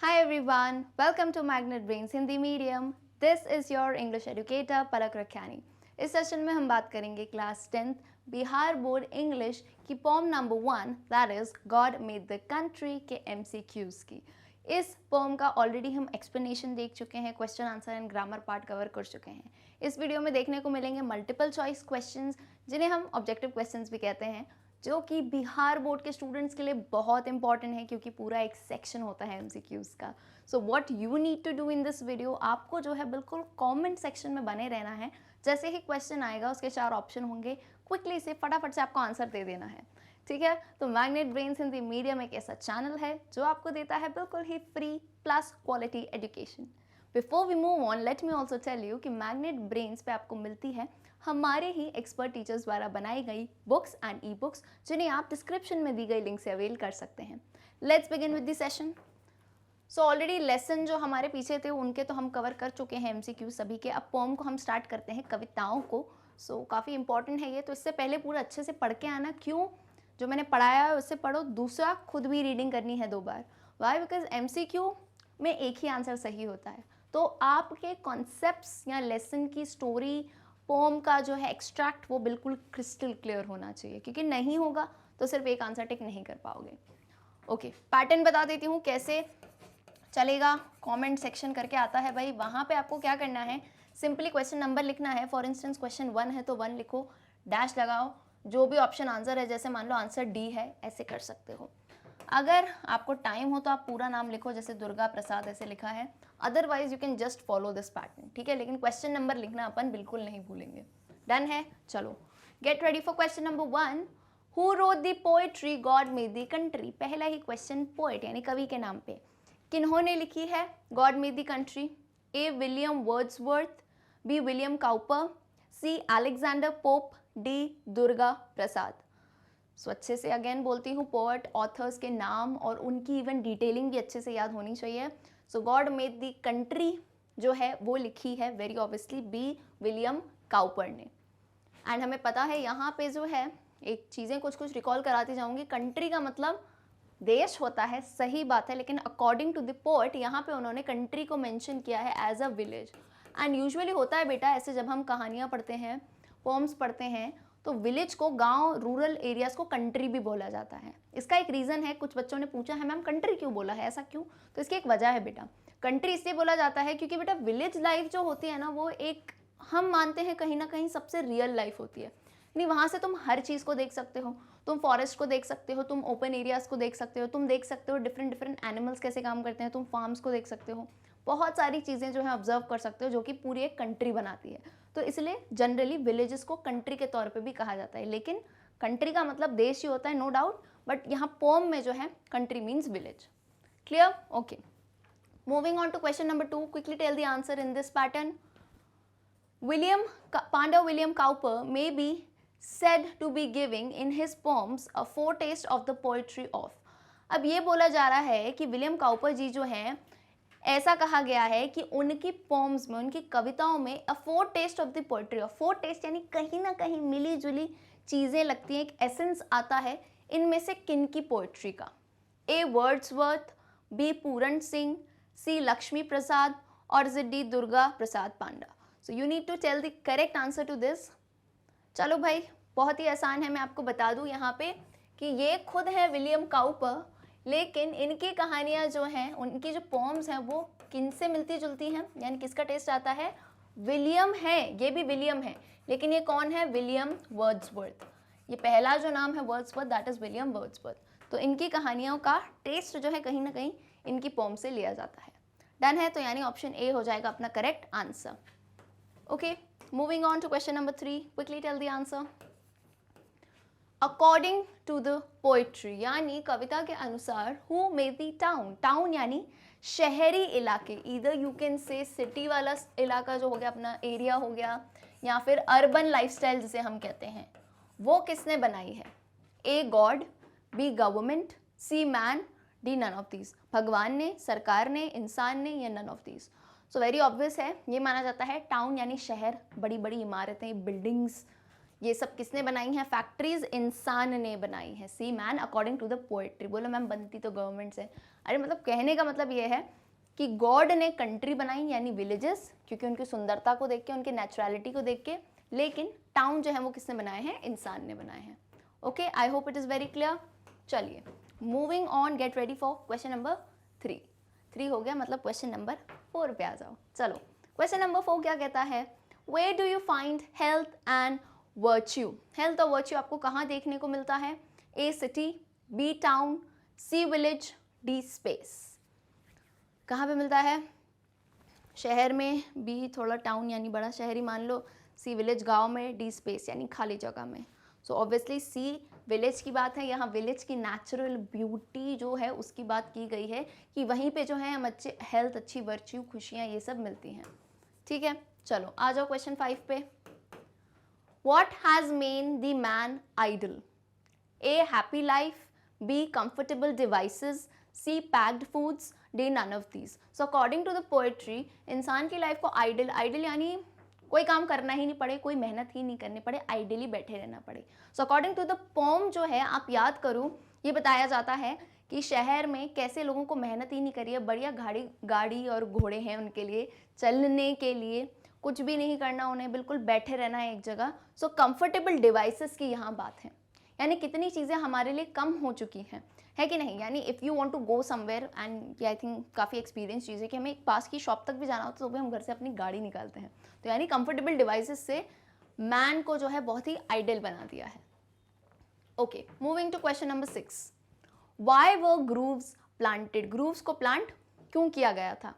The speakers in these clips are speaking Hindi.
Hi everyone, welcome to Magnet Brains Hindi Medium. This is your English educator Palak Rakhani. इस सेशन में हम बात करेंगे class 10th Bihar board English की poem number 1 that is God made the country के MCQs की। इस पोम का ऑलरेडी हम एक्सप्लेनेशन देख चुके हैं, question answer and grammar part cover कर चुके हैं। इस वीडियो में देखने को मिलेंगे मल्टीपल चॉइस क्वेश्चंस, जिन्हें हम ऑब्जेक्टिव क्वेश्चंस भी कहते हैं, जो कि बिहार बोर्ड के स्टूडेंट्स के लिए बहुत इंपॉर्टेंट है क्योंकि पूरा एक सेक्शन होता है MCQs का। So what you need to do in this video, आपको जो है बिल्कुल कमेंट सेक्शन में बने रहना है। जैसे ही क्वेश्चन आएगा उसके 4 ऑप्शन होंगे, क्विकली से फटाफट से आपको आंसर दे देना है, ठीक है। तो मैग्नेट ब्रेन्स हिंदी मीडियम एक ऐसा चैनल है जो आपको देता है बिल्कुल ही free plus quality education. Before we move on, let me also tell you कि मैग्नेट ब्रेन्स पे आपको मिलती है हमारे ही एक्सपर्ट टीचर्स द्वारा बनाई गई बुक्स एंड ई बुक्स, जिन्हें आप डिस्क्रिप्शन में दी गई लिंक से अवेल कर सकते हैं। Let's begin with the session. So already lesson जो हमारे पीछे थे उनके तो हम कवर कर चुके हैं MCQ सभी के। अब पोम को हम स्टार्ट करते हैं, कविताओं को। सो काफ़ी इंपॉर्टेंट है ये, तो इससे पहले पूरा अच्छे से पढ़ के आना। क्यों? जो मैंने पढ़ाया है उससे पढ़ो, दूसरा खुद भी रीडिंग करनी है 2 बार। वाई? बिकॉज MCQ में एक ही आंसर सही होता है। तो आपके कॉन्सेप्ट्स या लेसन की स्टोरी, पोम का जो है एक्सट्रैक्ट, वो बिल्कुल क्रिस्टल क्लियर होना चाहिए, क्योंकि नहीं होगा तो सिर्फ एक आंसर टिक नहीं कर पाओगे। ओके, पैटर्न बता देती हूँ कैसे चलेगा। कमेंट सेक्शन करके आता है भाई, वहाँ पे आपको क्या करना है, सिंपली क्वेश्चन नंबर लिखना है। फॉर इंस्टेंस क्वेश्चन 1 है तो 1 लिखो, डैश लगाओ, जो भी ऑप्शन आंसर है, जैसे मान लो आंसर D है, ऐसे कर सकते हो। अगर आपको टाइम हो तो आप पूरा नाम लिखो, जैसे दुर्गा प्रसाद ऐसे लिखा है। Otherwise you can just follow this pattern, ठीक है। लेकिन क्वेश्चन नंबर लिखना अपन बिल्कुल नहीं भूलेंगे। डन है? चलो gate ready for question number 1। Who wrote the poetry God made the country? पहला ही क्वेश्चन पोएट यानी कवि के नाम पे किन्होंने लिखी है God made the country? A William Wordsworth, B William Cowper, C Alexander Pope, D Durga Prasad. So अच्छे से अगेन बोलती हूँ, पोएट ऑथर्स के नाम और उनकी इवन डिटेलिंग भी अच्छे से याद होनी चाहिए। सो गॉड मेड द कंट्री जो है वो लिखी है very obviously B William Cowper ने। एंड हमें पता है यहाँ पे जो है, एक चीज़ें कुछ कुछ रिकॉल कराती जाऊँगी। कंट्री का मतलब देश होता है, सही बात है, लेकिन अकॉर्डिंग टू द पोएट यहाँ पे उन्होंने कंट्री को मेंशन किया है as a village. And usually होता है बेटा ऐसे, जब हम कहानियाँ पढ़ते हैं, पोम्स पढ़ते हैं, तो विलेज को, गांव, रूरल एरियाज को कंट्री भी बोला जाता है। इसका एक रीज़न है, कुछ बच्चों ने पूछा है मैम कंट्री क्यों बोला है, ऐसा क्यों? तो इसकी एक वजह है बेटा। कंट्री इसलिए बोला जाता है क्योंकि बेटा विलेज लाइफ जो होती है ना, वो एक, हम मानते हैं कहीं ना कहीं सबसे रियल लाइफ होती है। नहीं, वहाँ से तुम हर चीज़ को देख सकते हो, तुम फॉरेस्ट को देख सकते हो, तुम ओपन एरियाज़ को देख सकते हो, तुम देख सकते हो डिफरेंट डिफरेंट एनिमल्स कैसे काम करते हैं, तुम फार्म्स को देख सकते हो, बहुत सारी चीज़ें जो है ऑब्जर्व कर सकते हो, जो कि पूरी एक कंट्री बनाती है। तो इसलिए जनरली विलेजेस को कंट्री के तौर पे भी कहा जाता है, लेकिन कंट्री का मतलब देश ही होता है, नो डाउट, बट यहाँ पोम में जो है country means village. Clear? Okay, moving on to question number 2, quickly tell the answer in this pattern. Pandar William Cowper may be said to be giving in his poems a foretaste of the poetry of। अब ये बोला जा रहा है कि विलियम काउपर जी जो हैं, ऐसा कहा गया है कि उनकी पोम्स में, उनकी कविताओं में अ फोरटेस्ट ऑफ द पोएट्री ऑफ, फोरटेस्ट यानी कहीं ना कहीं मिली जुली चीज़ें लगती हैं, एक एसेंस आता है। इनमें से किन की पोएट्री का? A Wordsworth, B Puran Singh, C Lakshmi Prasad, और D Durga Prasad Panda. So you need to tell the correct answer to this. चलो भाई, बहुत ही आसान है, मैं आपको बता दूं यहाँ पे कि ये खुद है विलियम काउपर, लेकिन इनकी कहानियाँ जो हैं, उनकी जो पोम्स हैं, वो किन से मिलती जुलती हैं, यानी किसका टेस्ट आता है? विलियम है, ये भी विलियम है, लेकिन ये कौन है? William Wordsworth. ये पहला जो नाम है Wordsworth, that is William Wordsworth. तो इनकी कहानियों का टेस्ट जो है कहीं ना कहीं इनकी पोम से लिया जाता है। डन है? तो यानी ऑप्शन A हो जाएगा अपना correct answer. Okay, moving on to question number 3. Quickly tell the answer. According to the poetry, यानी कविता के अनुसार, who made the town? Town यानी शहरी इलाके, either you can say city वाला इलाका जो हो गया, अपना एरिया हो गया, या फिर अर्बन लाइफस्टाइल जिसे हम कहते हैं, वो किसने बनाई है? A God, B government, C man, D none of these. भगवान ने, सरकार ने, इंसान ने, या none of these. So very obvious है, ये माना जाता है टाउन यानी शहर, बड़ी बड़ी इमारतें, बिल्डिंग्स, ये सब किसने बनाई हैं? फैक्ट्रीज इंसान ने बनाई हैं। C man according to the poetry. बोलो मैम बनती तो गवर्नमेंट से, अरे मतलब कहने का मतलब ये है कि गॉड ने कंट्री बनाई यानी विलेजेस, क्योंकि उनकी सुंदरता को देख के, उनकी नेचुरलिटी को देख के, लेकिन टाउन जो है वो किसने बनाए हैं? इंसान ने बनाए हैं। Okay, I hope it is very clear. चलिए moving on, get ready for question number 3 हो गया, मतलब क्वेश्चन नंबर 4 पे आ जाओ। चलो क्वेश्चन नंबर 4 क्या कहता है? Where do you find health and virtue? Health और वर्च्यू आपको कहाँ देखने को मिलता है? A city, B town, C village, D space. कहाँ पे मिलता है? शहर में, बी थोड़ा टाउन यानी बड़ा शहरी मान लो, सी विलेज गांव में, डी स्पेस यानी खाली जगह में। सो ऑब्वियसली सी विलेज की बात है, यहाँ विलेज की नेचुरल ब्यूटी जो है उसकी बात की गई है कि वहीं पे जो है हम अच्छे हेल्थ, अच्छी वर्च्यू, खुशियाँ ये सब मिलती हैं। ठीक है, चलो आ जाओ क्वेश्चन 5 पे। What has made the man idle? A. Happy life, B. Comfortable devices, C. Packed foods, D. None of these. So according to the poetry, इंसान की लाइफ को आइडल यानी कोई काम करना ही नहीं पड़े, कोई मेहनत ही नहीं करनी पड़े, आइडली बैठे रहना पड़े। So according to the poem जो है, आप याद करो, ये बताया जाता है कि शहर में कैसे लोगों को मेहनत ही नहीं करी है, बढ़िया गाड़ी और घोड़े हैं उनके लिए चलने के लिए, कुछ भी नहीं करना उन्हें, बिल्कुल बैठे रहना है एक जगह। सो कंफर्टेबल डिवाइसेस की यहाँ बात है, यानी कितनी चीज़ें हमारे लिए कम हो चुकी हैं, है कि नहीं? यानी if you want to go somewhere, and I think काफ़ी एक्सपीरियंस चीज़ है कि हमें एक पास की शॉप तक भी जाना होता है तो भी हम घर से अपनी गाड़ी निकालते हैं। तो यानी कंफर्टेबल डिवाइसेस से मैन को जो है बहुत ही आइडल बना दिया है। Okay, moving to question number 6। Why were groves planted? Groves को प्लांट क्यों किया गया था?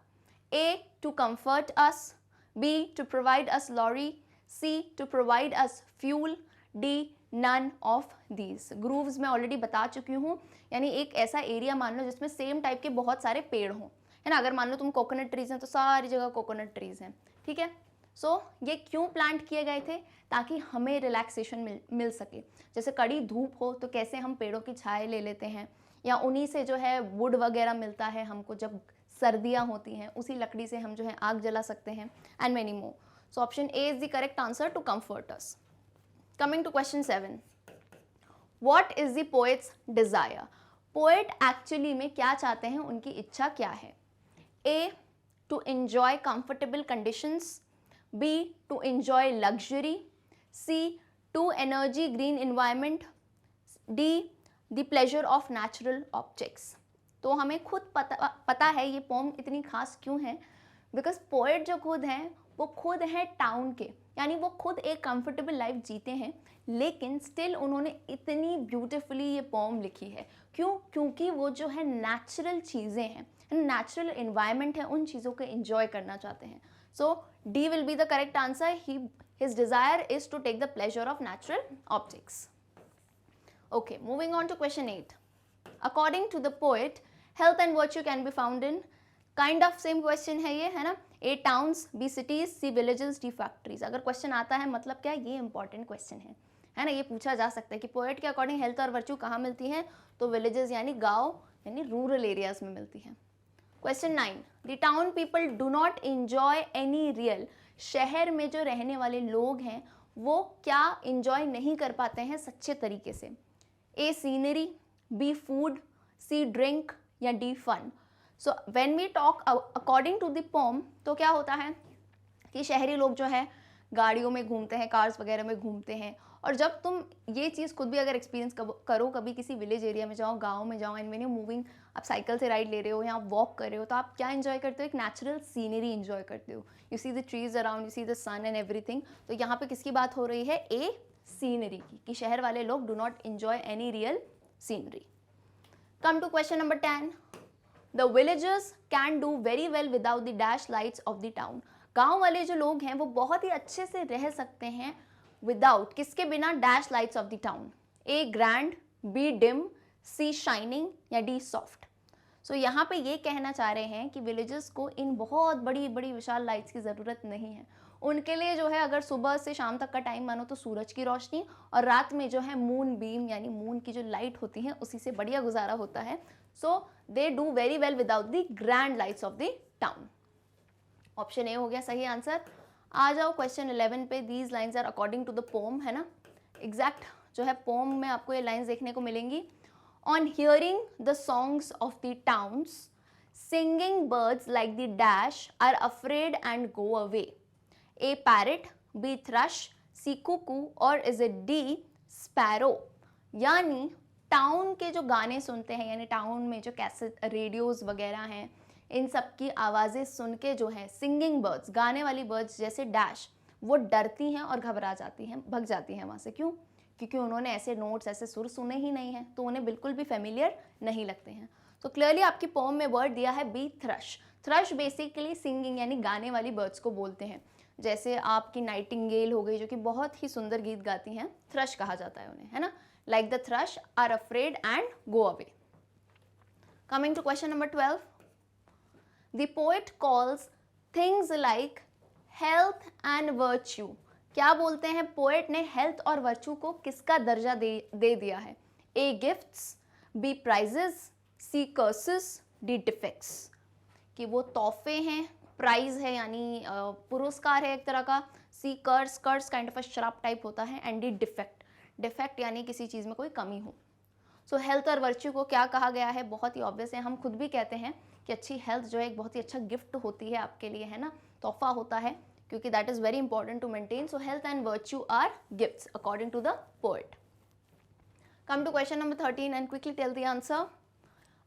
A to comfort us, B to provide us lorry, C to provide us fuel, D none of these. grooves मैं ऑलरेडी बता चुकी हूँ, यानी एक ऐसा एरिया मान लो जिसमें सेम टाइप के बहुत सारे पेड़ हों, है ना? अगर मान लो तुम कोकोनट ट्रीज हैं तो सारी जगह कोकोनट ट्रीज हैं, ठीक है? सो ये क्यों प्लांट किए गए थे? ताकि हमें रिलैक्सेशन मिल सके। जैसे कड़ी धूप हो तो कैसे हम पेड़ों की छाया ले लेते हैं, या उन्हीं से जो है वुड वगैरह मिलता है हमको, जब सर्दियाँ होती हैं उसी लकड़ी से हम जो है आग जला सकते हैं, and many more. So option A is the correct answer to comfort us. Coming to question 7, what is the poet's desire? Poet actually में क्या चाहते हैं, उनकी इच्छा क्या है? A to enjoy comfortable conditions, B to enjoy luxury, C to energy green environment, D the pleasure of natural objects. तो हमें खुद पता है ये पोम इतनी खास क्यों है, बिकॉज पोएट जो खुद हैं वो खुद हैं टाउन के, यानी वो खुद एक कंफर्टेबल लाइफ जीते हैं, लेकिन स्टिल उन्होंने इतनी ब्यूटिफुली ये पोम लिखी है। क्यों? क्योंकि वो जो है नेचुरल चीज़ें हैं, नेचुरल इन्वायरमेंट है, उन चीज़ों को एंजॉय करना चाहते हैं। So D will be the correct answer. His desire is to take the pleasure of natural objects. Okay, moving on to question 8। According to the poet, health and virtue can be found in kind of same question है ये, है ना? A towns, B cities, C villages, D factories। अगर क्वेश्चन आता है मतलब क्या, ये इंपॉर्टेंट क्वेश्चन है ना? ये पूछा जा सकता है कि पोएट के अकॉर्डिंग हेल्थ और वर्च्यू कहाँ मिलती हैं, तो विलेजेस यानी गाँव यानी रूरल एरियाज में मिलती हैं। Question 9, the town people do not enjoy any real. शहर में जो रहने वाले लोग हैं वो क्या इंजॉय नहीं कर पाते हैं सच्चे तरीके से? A scenery, B food, C drink, या D fun. So when we talk according to the poem, तो क्या होता है कि शहरी लोग जो है गाड़ियों में घूमते हैं, कार्स वगैरह में घूमते हैं, और जब तुम ये चीज़ खुद भी अगर एक्सपीरियंस करो, कभी किसी विलेज एरिया में जाओ, गाँव में जाओ, एंड व्हेन यू मूविंग, आप साइकिल से राइड ले रहे हो या आप वॉक कर रहे हो, तो आप क्या एंजॉय करते हो? एक नेचुरल सीनरी एंजॉय करते हो। You see the trees around, you see the sun and everything. तो यहाँ पे किसकी बात हो रही है? ए सीनरी की, कि शहर वाले लोग do not enjoy any real scenery. Come to question number 10. The villagers can do very well without the dash lights of the town. गांव वाले जो लोग हैं वो बहुत ही अच्छे से रह सकते हैं विदाउट, किसके बिना? Dash lights of the town. A grand, B dim, C shining, या डी सॉफ्ट। सो यहाँ पे ये कहना चाह रहे हैं कि विलेजर्स को इन बहुत बड़ी बड़ी विशाल लाइट्स की ज़रूरत नहीं है। उनके लिए जो है अगर सुबह से शाम तक का टाइम मानो तो सूरज की रोशनी, और रात में जो है मून बीम यानी मून की जो लाइट होती है उसी से बढ़िया गुजारा होता है। So they do very well without the grand lights of the town. Option A हो गया सही आंसर। आ जाओ क्वेश्चन 11 पे। These lines are according to the poem, है ना? एग्जैक्ट जो है पोम में आपको ये लाइन्स देखने को मिलेंगी। On hearing the songs of the towns, singing birds like the dash are afraid and go away. A parrot, B thrush, C cuckoo or is it D sparrow? यानी टाउन के जो गाने सुनते हैं, यानी टाउन में जो कैसेट रेडियोज़ वगैरह हैं, इन सब की आवाज़ें सुन के जो है सिंगिंग बर्ड्स, गाने वाली बर्ड्स जैसे डैश, वो डरती हैं और घबरा जाती हैं, भग जाती हैं वहाँ से। क्यों? क्योंकि उन्होंने ऐसे नोट्स, ऐसे सुर सुने ही नहीं हैं, तो उन्हें बिल्कुल भी फेमिलियर नहीं लगते हैं। तो क्लियरली आपकी पोम में वर्ड दिया है B thrush. Thrush basically singing यानी गाने वाली बर्ड्स को बोलते हैं। जैसे आपकी नाइटिंगेल हो गई जो कि बहुत ही सुंदर गीत गाती हैं, थ्रश कहा जाता है उन्हें, है ना। Like the thrush are afraid and go away. Coming to question number 12, the poet calls things like health and virtue. क्या बोलते हैं पोएट ने हेल्थ और वर्च्यू को किसका दर्जा दे दिया है? ए गिफ्ट्स, बी प्राइजेस, सी कर्सेस, डी डिफेक्ट्स। कि वो तोहफे हैं, प्राइज है यानी पुरस्कार है एक तरह का, सी कर्स, कर्स काइंड ऑफ अ श्राप टाइप होता है, एंड डी डिफेक्ट, डिफेक्ट यानी किसी चीज़ में कोई कमी हो। सो हेल्थ और वर्च्यू को क्या कहा गया है? बहुत ही ऑब्वियस है, हम खुद भी कहते हैं कि अच्छी हेल्थ जो है एक बहुत ही अच्छा गिफ्ट होती है आपके लिए, है ना, तोहफा होता है, क्योंकि that is very important to maintain. So health and virtue are gifts according to the poet. Come to question number 13 and quickly tell the answer.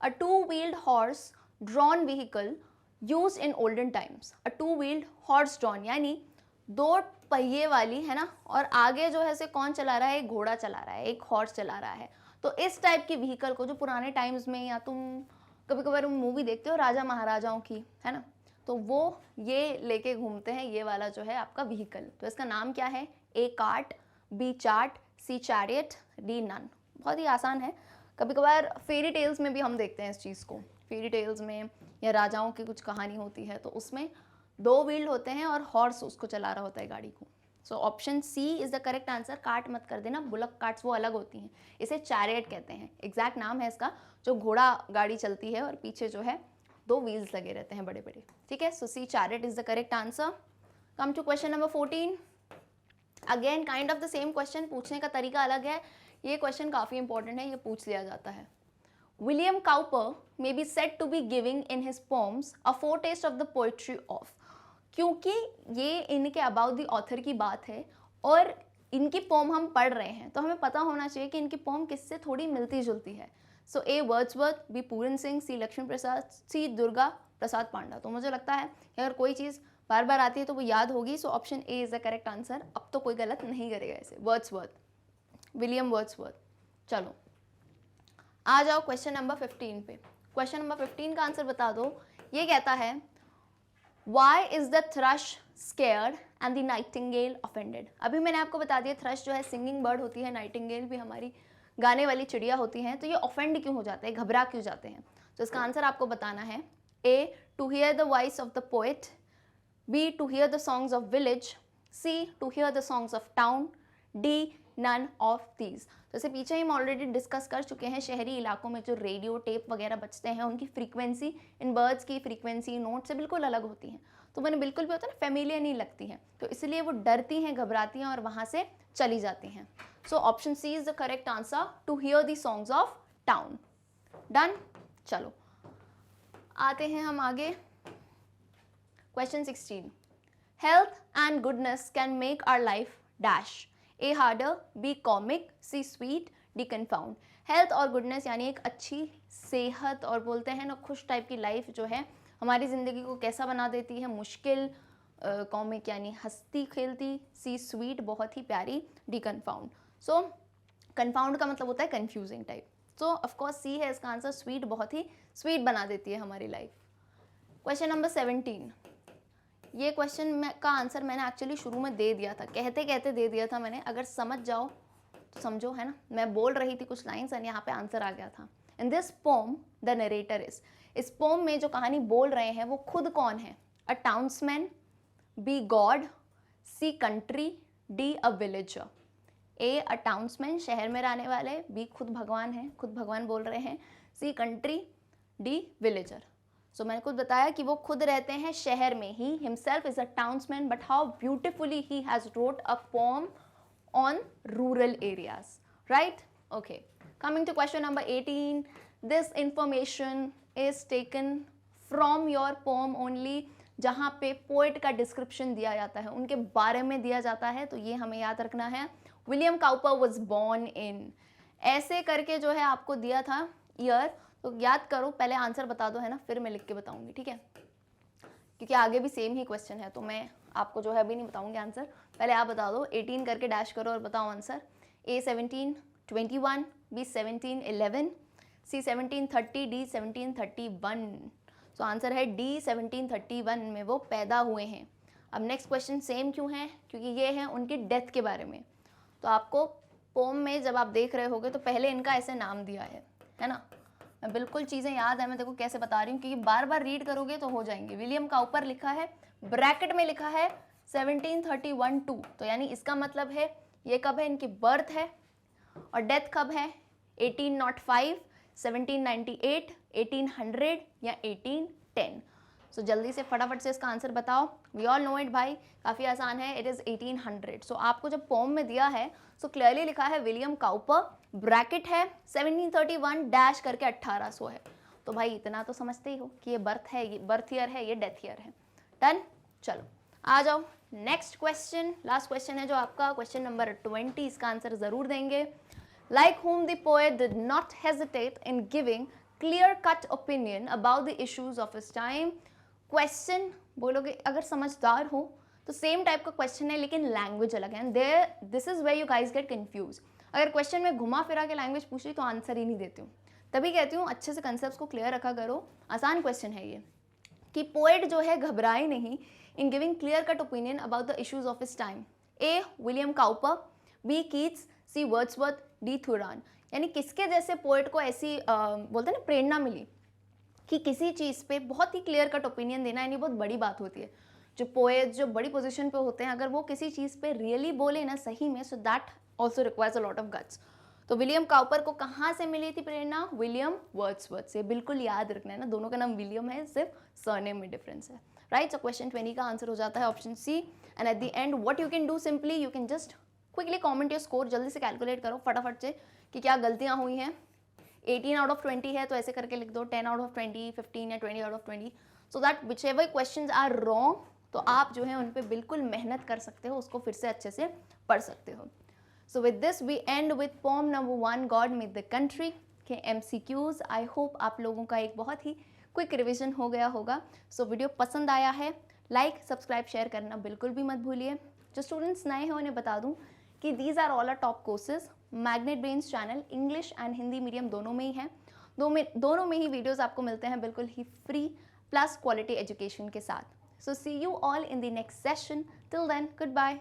A two-wheeled horse drawn vehicle use in olden times. A two-wheeled horse drawn यानी दो पहिए वाली, है ना, और आगे जो है से कौन चला रहा है? एक घोड़ा चला रहा है, एक हॉर्स चला रहा है। तो इस टाइप की व्हीकल को जो पुराने टाइम्स में, या तुम कभी कभार मूवी देखते हो राजा महाराजाओं की, है ना, तो वो ये लेके घूमते हैं, ये वाला जो है आपका व्हीकल। तो इसका नाम क्या है? ए कार्ट, बी चार्ट, सी चैरियट, डी नन। बहुत ही आसान है। कभी कभार फेरी टेल्स में भी हम देखते हैं इस चीज़ को। फेरी टेल्स में या राजाओं की कुछ कहानी होती है तो उसमें दो व्हील होते हैं और हॉर्स उसको चला रहा होता है गाड़ी को। So option C is the correct answer. Cart मत कर देना, बुलक कार्ट्स वो अलग होती हैं, इसे चैरियट कहते हैं, एग्जैक्ट नाम है इसका। जो घोड़ा गाड़ी चलती है और पीछे जो है दो व्हील्स लगे रहते हैं बड़े बड़े, ठीक है। So C chariot is the correct answer. Come to question number 14। Again kind of the same question, पूछने का तरीका अलग है। ये क्वेश्चन काफ़ी इंपॉर्टेंट है, ये पूछ लिया जाता है। William Cowper may be said to be giving in his poems a foretaste of the poetry of। क्योंकि ये इनके अबाउट द ऑथर की बात है और इनकी पोम हम पढ़ रहे हैं, तो हमें पता होना चाहिए कि इनकी पोम किससे थोड़ी मिलती जुलती है। सो ए वर्ड्सवर्थ, बी पूरन सिंह, सी लक्ष्मी प्रसाद, सी दुर्गा प्रसाद पांडा। तो मुझे लगता है कि अगर कोई चीज़ बार बार आती है तो वो याद होगी। सो option A is the correct answer. अब तो कोई गलत नहीं करेगा इसे। Wordsworth, William Wordsworth. चलो आ जाओ क्वेश्चन नंबर 15 पे। क्वेश्चन नंबर 15 का आंसर बता दो। ये कहता है why is the thrush scared and the nightingale offended. अभी मैंने आपको बता दिया थ्रश जो है सिंगिंग बर्ड होती है, नाइटिंगेल भी हमारी गाने वाली चिड़िया होती हैं। तो ये ऑफेंड क्यों हो जाते हैं, घबरा क्यों जाते हैं? तो इसका आंसर आपको बताना है। A to hear the voice of the poet, B to hear the songs of village, C to hear the songs of town, D none of these. तो इसे पीछे ही हम ऑलरेडी डिस्कस कर चुके हैं। शहरी इलाकों में जो रेडियो टेप वगैरह बजते हैं उनकी फ्रीक्वेंसी इन बर्ड्स की फ्रीक्वेंसी नोट से बिल्कुल अलग होती हैं, तो मैंने बिल्कुल भी होता है ना फेमिलियर नहीं लगती हैं, तो इसलिए वो डरती हैं, घबराती हैं और वहाँ से चली जाती हैं। So option C is the correct answer, to hear the songs of town. Done. चलो आते हैं हम आगे। Question 16। Health and goodness can make our life dash. A harder, B comic, C sweet, D confound. Health और गुडनेस यानी एक अच्छी सेहत और बोलते हैं ना खुश टाइप की लाइफ जो है हमारी ज़िंदगी को कैसा बना देती है? मुश्किल। कॉमिक यानी हंसती खेलती, सी स्वीट बहुत ही प्यारी, डी कन्फाउंड। सो कन्फाउंड का मतलब होता है कन्फ्यूजिंग टाइप। सो ऑफकोर्स सी है इसका आंसर, स्वीट बहुत ही स्वीट बना देती है हमारी लाइफ। Question number 17। ये क्वेश्चन का आंसर मैंने एक्चुअली शुरू में दे दिया था, कहते कहते दे दिया था मैंने। अगर समझ जाओ तो समझो, है ना। मैं बोल रही थी कुछ लाइन्स और यहाँ पे आंसर आ गया था। In this pome the narrator is. इस पोम में जो कहानी बोल रहे हैं वो खुद कौन है? अ टाउन्समैन, बी गॉड, सी कंट्री, डी अ विलेजर। ए अ टाउन्समैन शहर में रहने वाले, बी खुद भगवान है, खुद भगवान बोल रहे हैं, सी कंट्री, डी विलेजर। सो मैंने खुद बताया कि वो खुद रहते हैं शहर में ही। Himself is a townsman but how beautifully he has wrote a poem on rural areas, right? Okay, Coming to question number 18, this information is taken from your poem only, जहाँ पे पोएट का डिस्क्रिप्शन दिया जाता है, उनके बारे में दिया जाता है, तो ये हमें याद रखना है। William Cowper was born in, ऐसे करके जो है आपको दिया था ईयर, तो याद करो, पहले आंसर बता दो, है ना, फिर मैं लिख के बताऊंगी, ठीक है, क्योंकि आगे भी सेम ही क्वेश्चन है, तो मैं आपको जो है अभी नहीं बताऊंगी आंसर, पहले आप बता दो। 18 करके डैश करो और बताओ answer. A 17 21, B 17 11, C 17 30, D 17 31। So answer है D 17 31 में वो पैदा हुए हैं। अब नेक्स्ट क्वेश्चन सेम क्यों है, क्योंकि ये है उनकी डेथ के बारे में। तो आपको पोम में जब आप देख रहे होगे तो पहले इनका ऐसे नाम दिया है ना, मैं बिल्कुल चीज़ें याद है, मैं देखो कैसे बता रही हूँ, क्योंकि बार बार रीड करोगे तो हो जाएंगे। विलियम काउपर लिखा है, ब्रैकेट में लिखा है 1731 टू, तो यानी इसका मतलब है ये कब है, इनकी बर्थ है, और डेथ कब है, 1805, 1798, 1800 या 1810। सो जल्दी से फटाफट से इसका आंसर बताओ। वी ऑल नो इट भाई, काफ़ी आसान है, इट इज़ 1800। सो आपको जब पोम में दिया है सो क्लियरली लिखा है विलियम काउपर, ब्रैकेट है 1731 डैश करके 1800 है, तो भाई इतना तो समझते ही हो कि ये बर्थ है, ये बर्थ ईयर है, ये डेथ ईयर है। डन, चलो आ जाओ नेक्स्ट क्वेश्चन, लास्ट क्वेश्चन है जो आपका क्वेश्चन नंबर 20, इसका आंसर ज़रूर देंगे। Like whom the poet did not hesitate in giving clear-cut opinion about the issues of his time। Question बोलोगे अगर समझदार हो तो सेम टाइप का क्वेश्चन है, लेकिन लैंग्वेज अलग है। This is where you guys get confuse. अगर क्वेश्चन में घुमा फिरा के लैंग्वेज पूछ रही तो आंसर ही नहीं देती हूँ, तभी कहती हूँ अच्छे से कंसेप्ट को क्लियर रखा करो। आसान क्वेश्चन है ये कि पोएट जो है घबराए नहीं in giving clear cut opinion about the issues of his time. A William Cowper, B Keats, C Wordsworth, D Thoreau. यानी किसके जैसे पोएट को ऐसी बोलते हैं ना प्रेरणा मिली कि किसी चीज़ पे बहुत ही क्लियर कट ओपिनियन देना, यानी बहुत बड़ी बात होती है। जो पोएट जो बड़ी पोजीशन पे होते हैं, अगर वो किसी चीज़ पे रियली बोले ना सही में, so that also requires a lot of guts. तो विलियम काउपर को कहाँ से मिली थी प्रेरणा, विलियम वर्ड्सवर्थ से। बिल्कुल याद रखना है ना, दोनों का नाम विलियम है, सिर्फ सरनेम में डिफरेंस है, राइट। सो क्वेश्चन 20 का आंसर हो जाता है option C. And at the end what you can do, simply you can just quickly comment your score, जल्दी से कैलकुलेट करो फटाफट से कि क्या गलतियाँ हुई हैं। 18 आउट ऑफ 20 है तो ऐसे करके लिख दो 10 आउट ऑफ 20, 15 या 20 out of 20, so that whichever questions are wrong, तो आप जो है उन पर बिल्कुल मेहनत कर सकते हो, उसको फिर से अच्छे से पढ़ सकते हो। So with this we end with poem number 1 God made the country के MCQs। आई होप आप लोगों का एक बहुत ही क्विक रिविजन हो गया होगा। सो वीडियो पसंद आया है, लाइक सब्सक्राइब शेयर करना बिल्कुल भी मत भूलिए। जो स्टूडेंट्स नए हैं उन्हें बता दूं कि these are all a top courses. Magnet Brains channel English and Hindi medium दोनों में ही है, दोनों में ही वीडियोस आपको मिलते हैं बिल्कुल ही फ्री प्लस क्वालिटी एजुकेशन के साथ। So see you all in the next session, till then good bye.